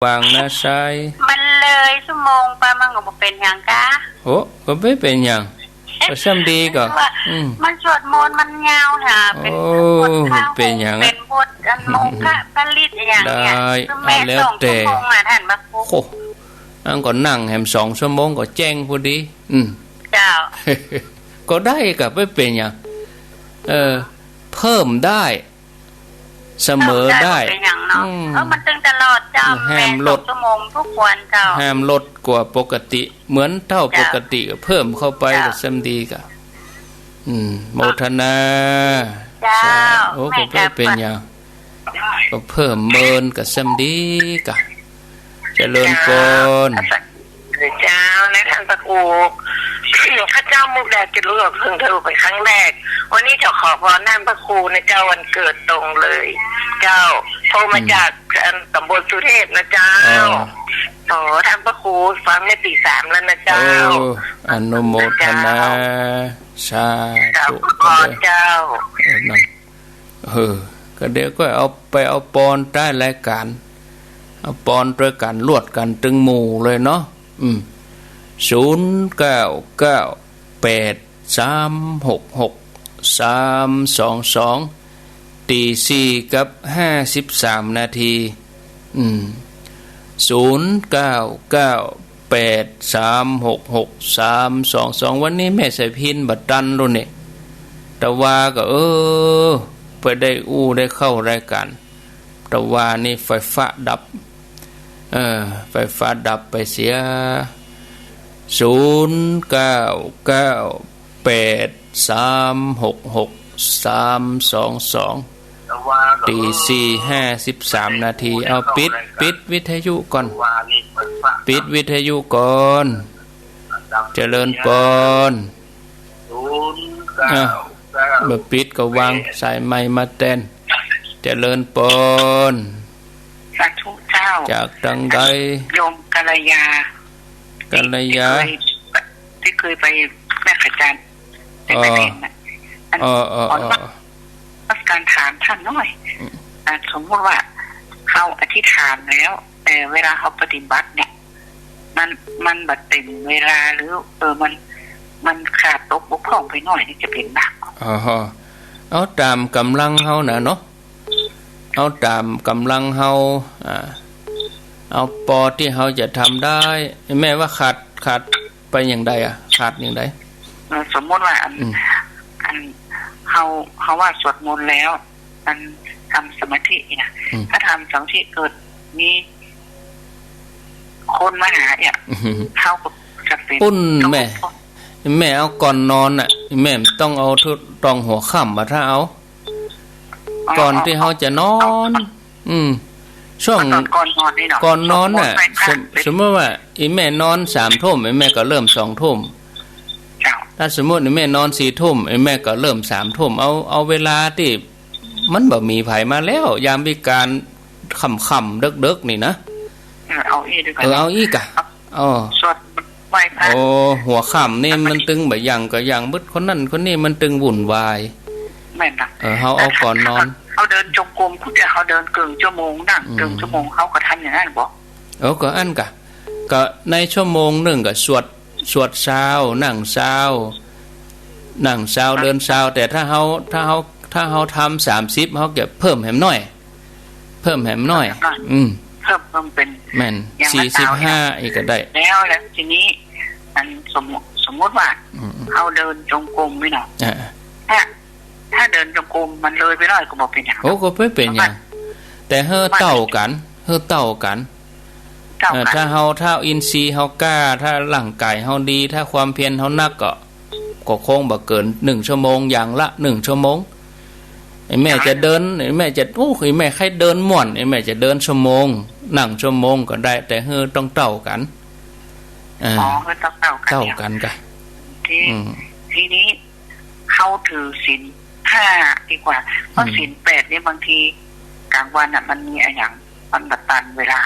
วางนะชายมันเลยชั่วโมงไปมันก็บ่เป็นหยังกะโอ้ก็ไม่เป็นหยังก็ซ้ำดีก็มันสวดมนต์มันยาวนะเป็นบทข้าวเป็นหยังเป็นบทอันโมฆะผลิตอย่างเงี้ยคือแม่ส่งชั่วโมงอ่ะท่านพระครูโอ้อันก็นั่งแหม2 ชั่วโมงก็แจ้งพอดีเจ้าก็ได้ก็ไม่เป็นหยังเพิ่มได้เสมอได้มันตึงตลอดเจ้าแม่2 ชั่วโมงทุกวันเจ้าห้ามลดกว่าปกติเหมือนเท่าปกติก็เพิ่มเข้าไปก็ซ้ำดีก็โมทนาเจ้าโอ้ก็เป็นหยังก็เพิ่มเมินก็ซ้ำดีก็เจริญพรเจ้าและท่านพระครูข้าเจ้ามุกแดจะรู้ว่าเพิ่งทะลุไปครั้งแรกวันนี้จะขอพรท่านพระครูในเจ้าวันเกิดตรงเลยเจ้าโทรมาจากตำบลสุเทพนะเจ้าท่านพระครูฟังในตี 3แล้วนะเจ้าอนุโมทนาสาธุขอเจ้านั่นก็เดี๋ยวก็เอาปอนใต้รายการเอาปอนด้วยกันลวดกันตึงหมู่เลยเนาะ0998366322ตี4กับ53นาที0998366322วันนี้แม่ใส่พินบัดดันรุ่นนี่แต่ว่าก็ไปได้ได้เข้ารายการแต่ว่านี่ไฟฟ้าดับไฟฟ้าดับไปเสีย0998366322ตี4:53นาทีเอาปิดวิทยุก่อนปิดวิทยุก่อนเจริญพรเมื่อปิดก็วางสายไม้มาแทนเจริญพรสาธุเจ้าจากดังใดโยมกัลยาที่เคยไปแม่ขจารย์ไปเห็นนะการถามท่านหน่อยสมมติว่าเขาอธิษฐานแล้วแต่เวลาเขาปฏิบัติเนี่ยมันบัดเต็มเวลาหรือมันขาดตกบกพร่องไปหน่อยนี่จะเป็นหนักเอาตามกำลังเฮานะเนาะเอาตามกำลังเฮาเอาปอที่เฮาจะทำได้แม่ว่าขาดไปอย่างใดขาดอย่างใดสมมติว่าอันเฮาว่าสวดมนต์แล้วมันทำสมาธินะถ้าทำสมาธิเกิดมีคนมาหาเนี่ยเขาจะเป็นปุ้นแม่เอาก่อนนอนแม่ต้องเอาตองหัวค่ำมาถ้าเอาก่อนที่เขาจะนอนช่วงก่อนนอนสมมติว่าแม่นอน3 ทุ่มแม่ก็เริ่ม2 ทุ่มถ้าสมมติแม่นอน4 ทุ่มแม่ก็เริ่ม3 ทุ่มเอาเวลาที่มันบ่มีไผมาแล้วยามวิการค่ำๆดึกๆนี่นะเอาอีกสวดไหว้พระหัวค่ำนี่มันตึงแบบอย่างก็อย่างบึดคนนั้นคนนี้มันตึงวุ่นวายแม่นนะเขาเอาก่อนนอนเขาเดินจงกรมคุณเขาเดินเกินชั่วโมงนั่งเกินชั่วโมงเขาก็ทำอย่างนั้นบ่ก็อันก็ในชั่วโมงนึงก็สวดเช้านั่งเช้าเดินเช้าแต่ถ้าเขาทำ30เขาเก็บเพิ่มแหมน้อยเพิ่มเป็นแม่น45อีกก็ได้แล้วทีนี้อันสมมติว่าเขาเดินจงกรมไม่หนอถ้าเดินจงกรมมันเลยไปได้ก็บอกเป็นอย่างก็ไม่เป็นอย่างแต่เฮอเต่ากันถ้าอินทรีย์เฮากล้าถ้าร่างกายเฮาดีถ้าความเพียรเฮานักก็คงบ่เกิน1 ชั่วโมงอย่างละ1 ชั่วโมงไอ้แม่จะเดินไอ้แม่จะไอ้แม่ใครเดินม่วนไอ้แม่จะเดินชั่วโมงนั่งชั่วโมงก็ได้แต่เฮอต้องเต่ากันเต่ากันทีนี้เขาถือศีล5ดีกว่าเพราะศีล8นี่บางทีกลางวันมันมีอะไรอย่างมันบัดตันเวลา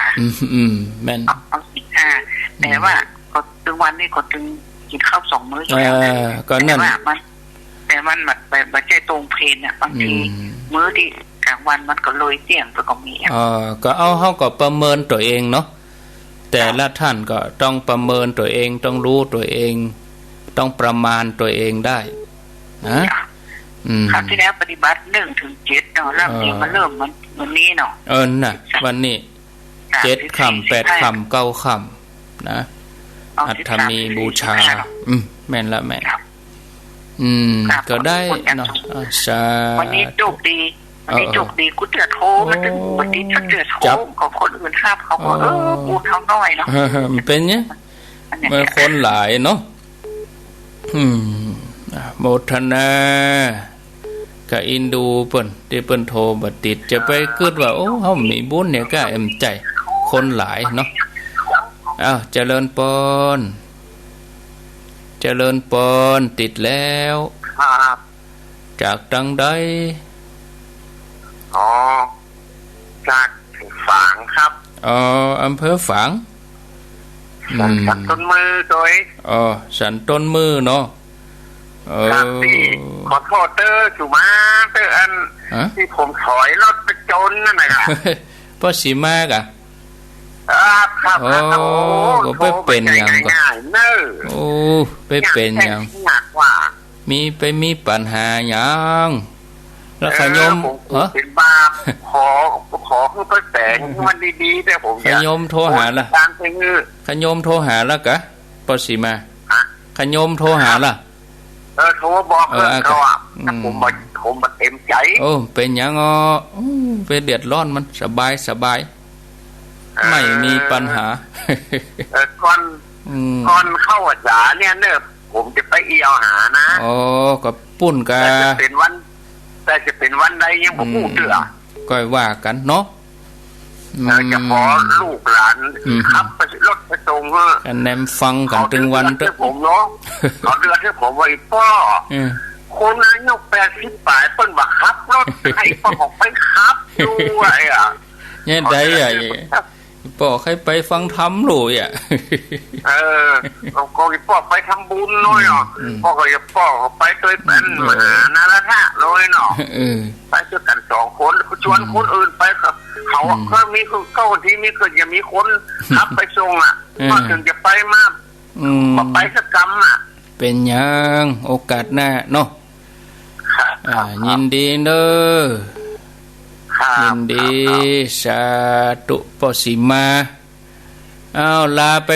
แม่นเอาศีล5แต่ว่าก็ตึงวันนี่ก็ตึงกินข้าว2 มื้ออยู่แล้วก็นั่น แต่มันแบบใจตรงเพลนบางทีมื้อที่ กลางวันมันก็เลยเสี่ยงตัวก็มีก็เอาเฮาก็ประเมินตัวเองเนาะแต่ละท่านก็ต้องประเมินตัวเองต้องรู้ตัวเอง ต้องประมาณตัวเองได้นะครั้งที่แล้วปฏิบัติ1 ถึง 7เนาะแล้วนี่มาเริ่มวันนี้เนาะน่ะวันนี้7 ค่ำ 8 ค่ำ 9 ค่ำนะอัฐมีบูชาแม่นละแม่ก็ได้เนาะวันนี้โชคดีวันนี้โชคดีกูเตือโทมันถึงวันนี้ถ้าเตือโทของคนอื่นครับเขาก็บูเท่าน้อยเนาะมันเป็นเนี้ยเมื่อคนหลายเนาะโมทนาก็อินดูเปิ้นที่เปิ้นโทรบ่ติดจะไปคิดว่าโอ้เฮามีบุญเนี่ยก็เอ็มใจคนหลายเนาะเจริญปนเจริญปนติดแล้วครับจากตังใดจากฝางครับอำเภอฝางสันต้นมือโดยสันต้นมือเนาะครับขอโทษเตอร์จุมาเตอร์อันที่ผมถอยรถไปจนนั่นน่ะพ่อสีมากอ่ะครับก็ไปเป็นอย่างก็ไปเป็นอย่างมีปัญหาอย่างแล้วขยมเป็นบาปขอให้ไปแต่งมันดีๆแต่ผมขยมโทรหาล่ะขยมโทรหาแล้วกะปอสีมาขยมโทรหาล่ะโทรบอกเขาผมเต็มใจเป็นอย่างเป็นเดือดร้อนมันสบายไม่มีปัญหาก่อนเข้าอาจารย์เนี่ยผมจะไปเอี่ยวหานะก็ปุ้นกันแต่จะเป็นวันใดยังผมพูดเดือก็ว่ากันเนาะจะขอลูกหลานขับไปรถไปส่งกันแนมฟังกันถึงวันเถอะผมเนาะเขาเดือดให้ผมไว้พ่อคนอายุ80 ปลายเปิ้นว่าขับรถให้พ่อออกไปขับด้วยเนี่ยได้ป่อใครไปฟังธรรมเลยเราก็ป่อไปทำบุญน้อยเนาะป่อก็จะป่อไปเคยเป็นมหานาราธะเลยเนาะไปเจอกัน2 คนชวนคนอื่นไปเขาก็มีเก้าที่มีก็จะมีคนขับไปส่งก็ถึงจะไปมาไปสักกรรมเป็นยังโอกาสหน้าเนาะยินดีเด้อยินดีสาธุปอสีมาลาไป